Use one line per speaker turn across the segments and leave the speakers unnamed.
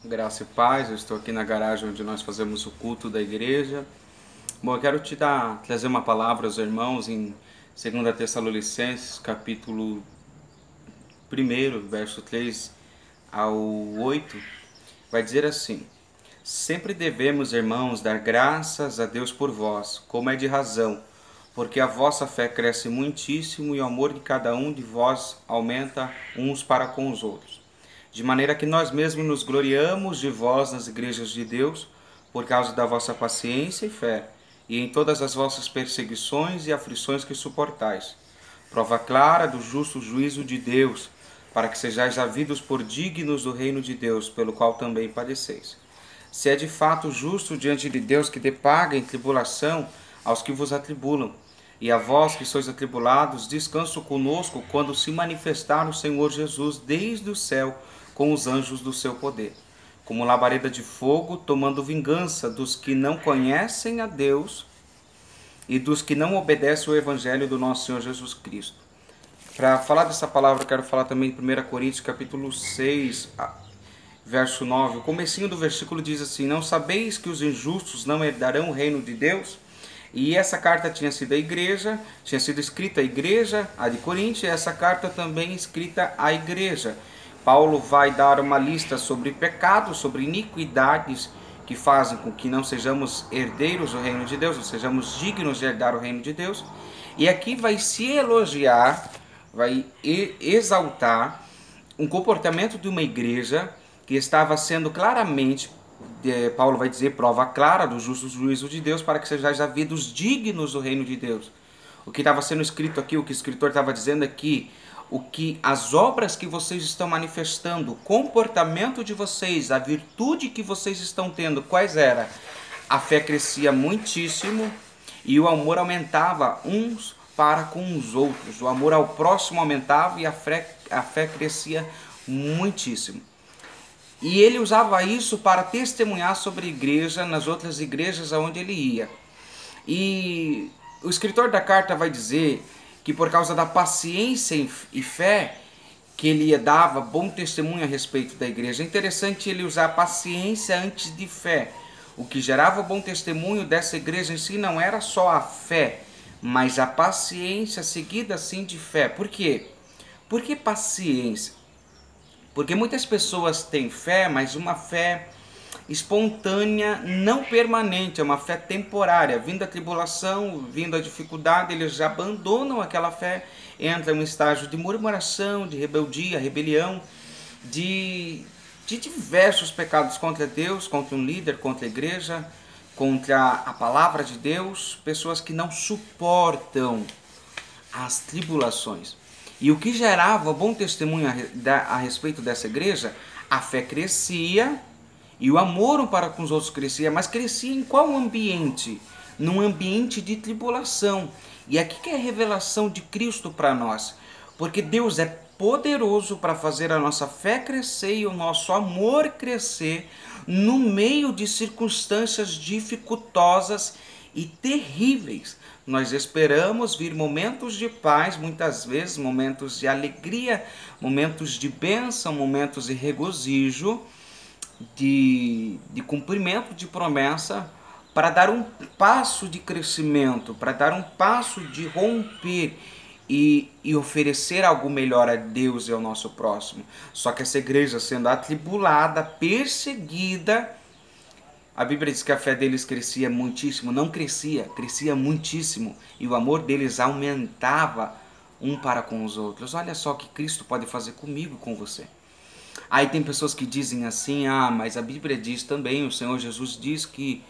Graça e paz, eu estou aqui na garagem onde nós fazemos o culto da igreja. Bom, eu quero trazer uma palavra aos irmãos em 2 Tessalonicenses, capítulo 1, verso 3 ao 8. Vai dizer assim: Sempre devemos, irmãos, dar graças a Deus por vós, como é de razão, porque a vossa fé cresce muitíssimo e o amor de cada um de vós aumenta uns para com os outros. De maneira que nós mesmos nos gloriamos de vós nas igrejas de Deus, por causa da vossa paciência e fé, e em todas as vossas perseguições e aflições que suportais. Prova clara do justo juízo de Deus, para que sejais havidos por dignos do reino de Deus, pelo qual também padeceis. Se é de fato justo diante de Deus que dê paga em tribulação aos que vos atribulam, e a vós que sois atribulados, descanso conosco quando se manifestar o Senhor Jesus desde o céu com os anjos do seu poder, como labareda de fogo, tomando vingança dos que não conhecem a Deus e dos que não obedecem o evangelho do nosso Senhor Jesus Cristo. Para falar dessa palavra, eu quero falar também em 1 Coríntios, capítulo 6, verso 9. O comecinho do versículo diz assim: Não sabeis que os injustos não herdarão o reino de Deus? E essa carta tinha sido escrita à igreja, a de Coríntios, e essa carta também escrita à igreja. Paulo vai dar uma lista sobre pecados, sobre iniquidades que fazem com que não sejamos herdeiros do reino de Deus, não sejamos dignos de herdar o reino de Deus. E aqui vai se elogiar, vai exaltar um comportamento de uma igreja que estava sendo claramente, Paulo vai dizer, prova clara do justo juízo de Deus, para que sejais havidos dignos do reino de Deus. O que estava sendo escrito aqui, o que o escritor estava dizendo aqui, as obras que vocês estão manifestando, o comportamento de vocês, a virtude que vocês estão tendo, quais era? A fé crescia muitíssimo e o amor aumentava uns para com os outros. O amor ao próximo aumentava e a fé crescia muitíssimo. E ele usava isso para testemunhar sobre a igreja nas outras igrejas aonde ele ia. E o escritor da carta vai dizer que por causa da paciência e fé que ele dava bom testemunho a respeito da igreja. É interessante ele usar paciência antes de fé. O que gerava bom testemunho dessa igreja em si não era só a fé, mas a paciência seguida assim de fé. Por quê? Por que paciência? Porque muitas pessoas têm fé, mas uma fé espontânea, não permanente, é uma fé temporária. Vindo a tribulação, vindo a dificuldade, eles já abandonam aquela fé, entram em um estágio de murmuração, de rebeldia, rebelião, de diversos pecados contra Deus, contra um líder, contra a igreja, contra a palavra de Deus, pessoas que não suportam as tribulações. E o que gerava bom testemunho a respeito dessa igreja, a fé crescia, e o amor um para com os outros crescia, mas crescia em qual ambiente? Num ambiente de tribulação. E aqui que é a revelação de Cristo para nós. Porque Deus é poderoso para fazer a nossa fé crescer e o nosso amor crescer no meio de circunstâncias dificultosas e terríveis. Nós esperamos vir momentos de paz, muitas vezes momentos de alegria, momentos de bênção, momentos de regozijo, de cumprimento de promessa, para dar um passo de crescimento, para dar um passo de romper e oferecer algo melhor a Deus e ao nosso próximo. Só que essa igreja sendo atribulada, perseguida, a Bíblia diz que a fé deles crescia muitíssimo, não crescia, crescia muitíssimo, e o amor deles aumentava um para com os outros. Olha só o que Cristo pode fazer comigo e com você. Aí tem pessoas que dizem assim, mas a Bíblia diz também, o Senhor Jesus diz que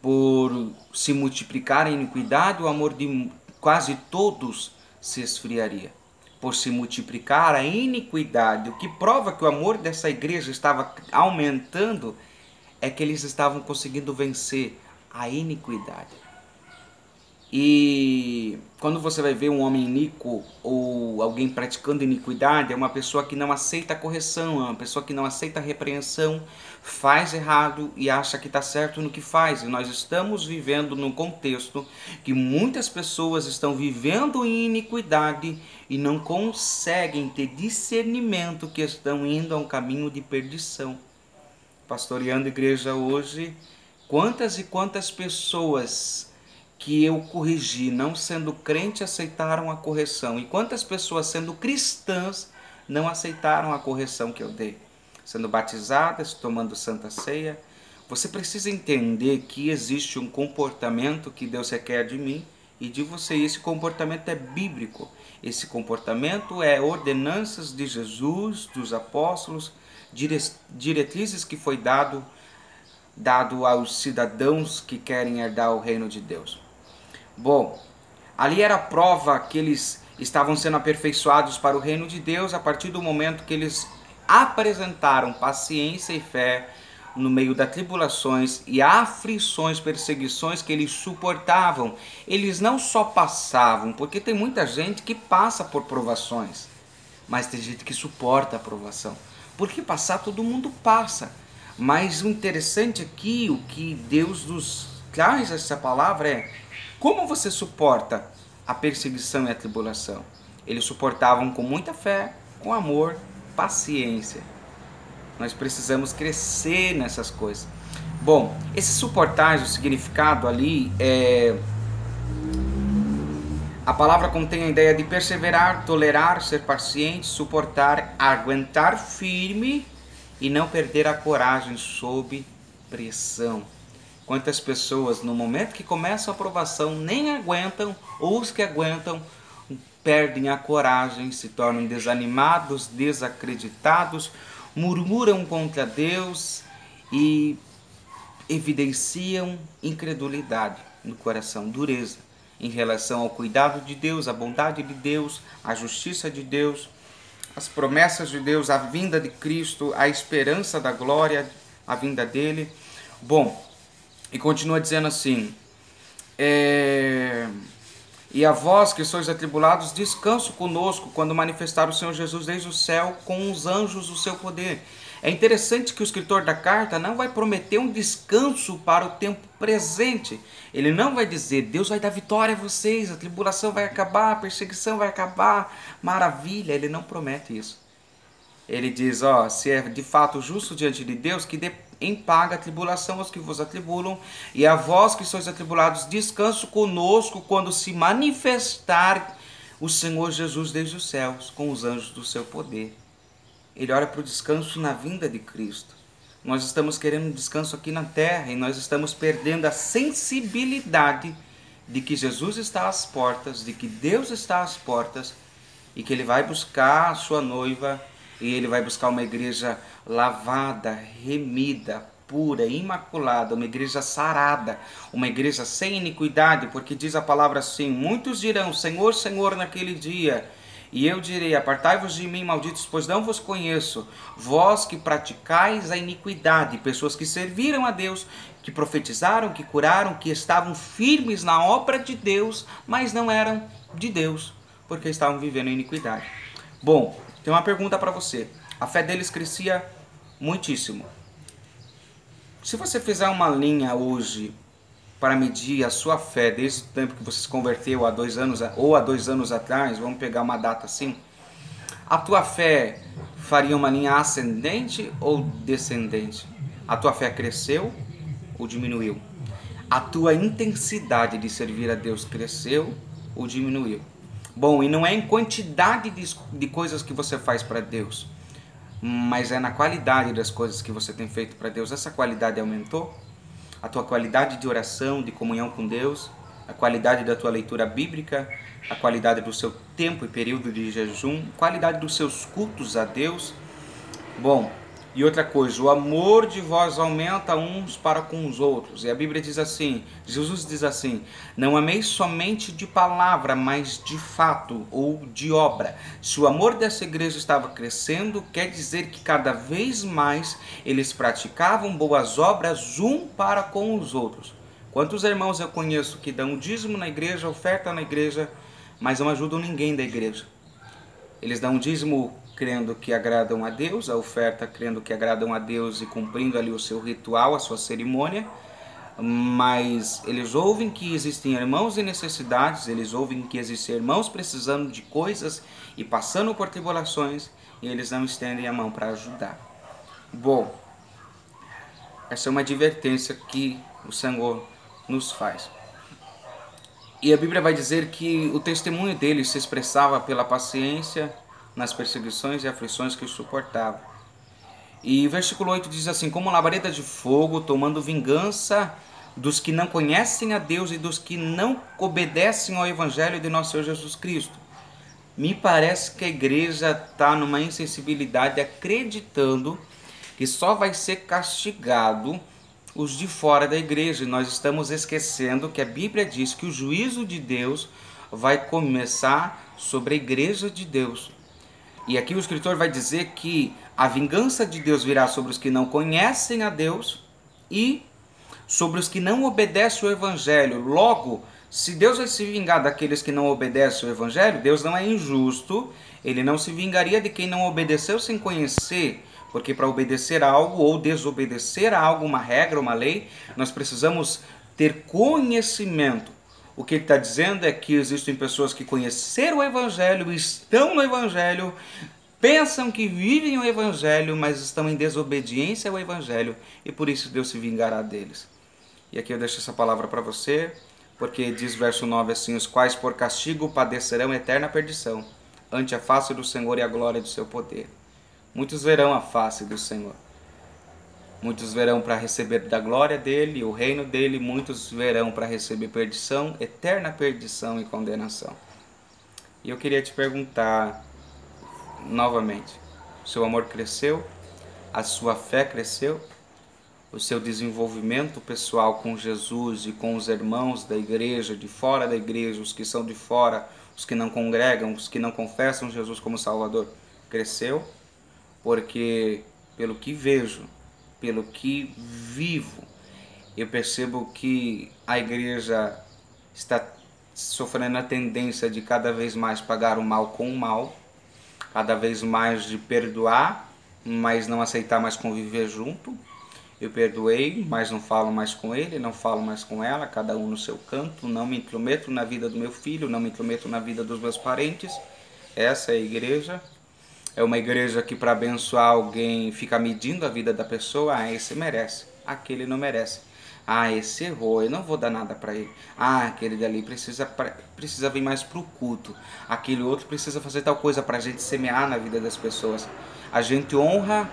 por se multiplicar a iniquidade, o amor de quase todos se esfriaria. Por se multiplicar a iniquidade, o que prova que o amor dessa igreja estava aumentando é que eles estavam conseguindo vencer a iniquidade. E quando você vai ver um homem iníquo ou alguém praticando iniquidade, é uma pessoa que não aceita a correção, é uma pessoa que não aceita a repreensão, faz errado e acha que está certo no que faz. E nós estamos vivendo num contexto que muitas pessoas estão vivendo em iniquidade e não conseguem ter discernimento que estão indo a um caminho de perdição. pastoreando igreja hoje, quantas e quantas pessoas que eu corrigi, não sendo crente, aceitaram a correção. E quantas pessoas, sendo cristãs, não aceitaram a correção que eu dei. Sendo batizadas, tomando santa ceia. Você precisa entender que existe um comportamento que Deus requer de mim e de você. E esse comportamento é bíblico. Esse comportamento é ordenanças de Jesus, dos apóstolos, diretrizes que foi dado aos cidadãos que querem herdar o reino de Deus. Bom, ali era a prova que eles estavam sendo aperfeiçoados para o reino de Deus a partir do momento que eles apresentaram paciência e fé no meio das tribulações e aflições, perseguições que eles suportavam. Eles não só passavam, porque tem muita gente que passa por provações, mas tem gente que suporta a provação. Porque passar todo mundo passa. Mas o interessante aqui, o que Deus nos traz essa palavra é: como você suporta a perseguição e a tribulação? Eles suportavam com muita fé, com amor, paciência. Nós precisamos crescer nessas coisas. Bom, esse suportar, o significado ali a palavra contém a ideia de perseverar, tolerar, ser paciente, suportar, aguentar firme e não perder a coragem sob pressão. Quantas pessoas, no momento que começam a provação, nem aguentam, ou os que aguentam, perdem a coragem, se tornam desanimados, desacreditados, murmuram contra Deus e evidenciam incredulidade no coração, dureza em relação ao cuidado de Deus, à bondade de Deus, à justiça de Deus, as promessas de Deus, a vinda de Cristo, a esperança da glória, a vinda dele. Bom, e continua dizendo assim: e a vós que sois atribulados, descanso conosco quando manifestar o Senhor Jesus desde o céu com os anjos o seu poder. É interessante que o escritor da carta não vai prometer um descanso para o tempo presente. Ele não vai dizer: Deus vai dar vitória a vocês, a tribulação vai acabar, a perseguição vai acabar, maravilha. Ele não promete isso. Ele diz: se é de fato justo diante de Deus, que dê em paga a tribulação aos que vos atribulam, e a vós que sois atribulados, descanso conosco quando se manifestar o Senhor Jesus desde os céus, com os anjos do seu poder. Ele olha para o descanso na vinda de Cristo. Nós estamos querendo um descanso aqui na terra e nós estamos perdendo a sensibilidade de que Jesus está às portas, de que Deus está às portas e que Ele vai buscar a sua noiva e Ele vai buscar uma igreja lavada, remida, pura, imaculada, uma igreja sarada, uma igreja sem iniquidade, porque diz a palavra assim: muitos dirão, Senhor, Senhor, naquele dia, e eu direi, apartai-vos de mim, malditos, pois não vos conheço, vós que praticais a iniquidade. Pessoas que serviram a Deus, que profetizaram, que curaram, que estavam firmes na obra de Deus, mas não eram de Deus, porque estavam vivendo a iniquidade. Bom, tem uma pergunta para você. A fé deles crescia muitíssimo. Se você fizer uma linha hoje para medir a sua fé desde o tempo que você se converteu, há 2 anos ou há 2 anos atrás, vamos pegar uma data assim, a tua fé faria uma linha ascendente ou descendente? A tua fé cresceu ou diminuiu? A tua intensidade de servir a Deus cresceu ou diminuiu? Bom, e não é em quantidade de coisas que você faz para Deus, mas é na qualidade das coisas que você tem feito para Deus. Essa qualidade aumentou? A tua qualidade de oração, de comunhão com Deus, a qualidade da tua leitura bíblica, a qualidade do seu tempo e período de jejum, a qualidade dos seus cultos a Deus. Bom, e outra coisa, o amor de vós aumenta uns para com os outros. E a Bíblia diz assim, Jesus diz assim: não ameis somente de palavra, mas de fato ou de obra. Se o amor dessa igreja estava crescendo, quer dizer que cada vez mais eles praticavam boas obras um para com os outros. Quantos irmãos eu conheço que dão dízimo na igreja, oferta na igreja, mas não ajudam ninguém da igreja? Eles dão dízimo crendo que agradam a Deus, a oferta crendo que agradam a Deus e cumprindo ali o seu ritual, a sua cerimônia, mas eles ouvem que existem irmãos em necessidades, eles ouvem que existem irmãos precisando de coisas e passando por tribulações, e eles não estendem a mão para ajudar. Bom, Essa é uma advertência que o Senhor nos faz. E a Bíblia vai dizer que o testemunho dele se expressava pela paciência nas perseguições e aflições que suportava. E o versículo 8 diz assim: como labareda de fogo, tomando vingança dos que não conhecem a Deus e dos que não obedecem ao Evangelho de nosso Senhor Jesus Cristo. Me parece que a igreja está numa insensibilidade, acreditando que só vai ser castigado os de fora da igreja. E nós estamos esquecendo que a Bíblia diz que o juízo de Deus vai começar sobre a igreja de Deus. E aqui o escritor vai dizer que a vingança de Deus virá sobre os que não conhecem a Deus e sobre os que não obedecem o Evangelho. Logo, se Deus vai se vingar daqueles que não obedecem o Evangelho, Deus não é injusto, ele não se vingaria de quem não obedeceu sem conhecer, porque para obedecer a algo ou desobedecer a algo, uma regra, uma lei, nós precisamos ter conhecimento. O que ele está dizendo é que existem pessoas que conheceram o Evangelho, estão no Evangelho, pensam que vivem o Evangelho, mas estão em desobediência ao Evangelho, e por isso Deus se vingará deles. E aqui eu deixo essa palavra para você, porque diz verso 9 assim: os quais por castigo padecerão eterna perdição, ante a face do Senhor e a glória do seu poder. Muitos verão a face do Senhor. Muitos verão para receber da glória dele, o reino dele. Muitos verão para receber perdição, eterna perdição e condenação. E eu queria te perguntar novamente: o seu amor cresceu? A sua fé cresceu? O seu desenvolvimento pessoal com Jesus e com os irmãos da igreja, de fora da igreja, os que são de fora, os que não congregam, os que não confessam Jesus como Salvador, cresceu? Porque pelo que vejo, pelo que vivo, eu percebo que a igreja está sofrendo a tendência de cada vez mais pagar o mal com o mal, cada vez mais de perdoar, mas não aceitar mais conviver junto. Eu perdoei, mas não falo mais com ele, não falo mais com ela, cada um no seu canto, não me intrometo na vida do meu filho, não me intrometo na vida dos meus parentes. Essa é a igreja. É uma igreja que para abençoar alguém fica medindo a vida da pessoa. Ah, esse merece, aquele não merece. Ah, esse errou, eu não vou dar nada para ele. Ah, aquele dali precisa vir mais para o culto. Aquele outro precisa fazer tal coisa para a gente semear na vida das pessoas. A gente honra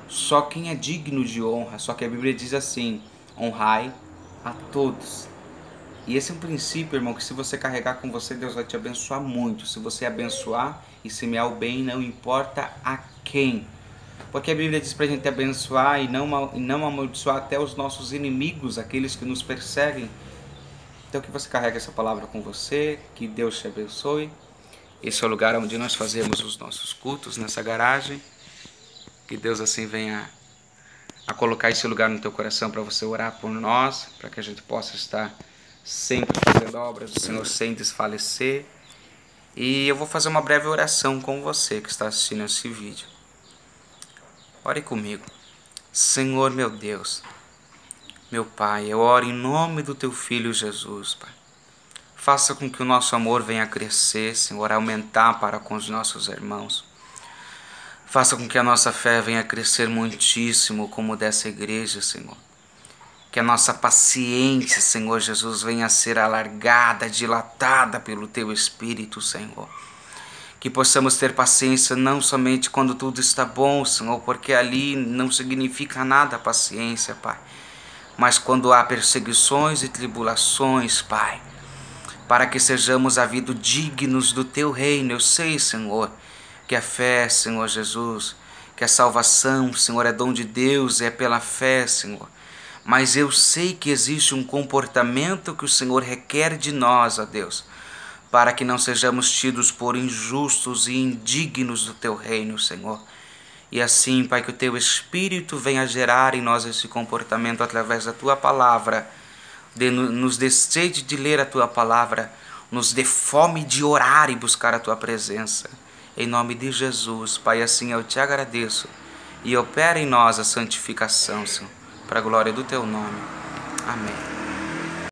só quem é digno de honra. Só que a Bíblia diz assim: honrai a todos. E esse é um princípio, irmão, que se você carregar com você, Deus vai te abençoar muito. Se você abençoar e semear o bem, não importa a quem. Porque a Bíblia diz pra gente abençoar e não amaldiçoar até os nossos inimigos, aqueles que nos perseguem. Então que você carregue essa palavra com você, que Deus te abençoe. Esse é o lugar onde nós fazemos os nossos cultos, nessa garagem. Que Deus assim venha a colocar esse lugar no teu coração para você orar por nós, para que a gente possa estar sempre fazendo obras do Senhor sem desfalecer. E eu vou fazer uma breve oração com você que está assistindo esse vídeo. Ore comigo. Senhor meu Deus, meu Pai, eu oro em nome do Teu Filho Jesus, Pai. Faça com que o nosso amor venha a crescer, Senhor, aumentar para com os nossos irmãos. Faça com que a nossa fé venha a crescer muitíssimo como dessa igreja, Senhor. Que a nossa paciência, Senhor Jesus, venha a ser alargada, dilatada pelo Teu Espírito, Senhor. Que possamos ter paciência não somente quando tudo está bom, Senhor, porque ali não significa nada a paciência, Pai. Mas quando há perseguições e tribulações, Pai, para que sejamos havidos dignos do Teu reino. Eu sei, Senhor, que a fé, Senhor Jesus, que a salvação, Senhor, é dom de Deus, é pela fé, Senhor. Mas eu sei que existe um comportamento que o Senhor requer de nós, ó Deus, para que não sejamos tidos por injustos e indignos do Teu reino, Senhor. E assim, Pai, que o Teu Espírito venha gerar em nós esse comportamento através da Tua palavra, nos dê sede de ler a Tua palavra, nos dê fome de orar e buscar a Tua presença. Em nome de Jesus, Pai, assim eu Te agradeço e opera em nós a santificação, Senhor, para a glória do Teu nome. Amém.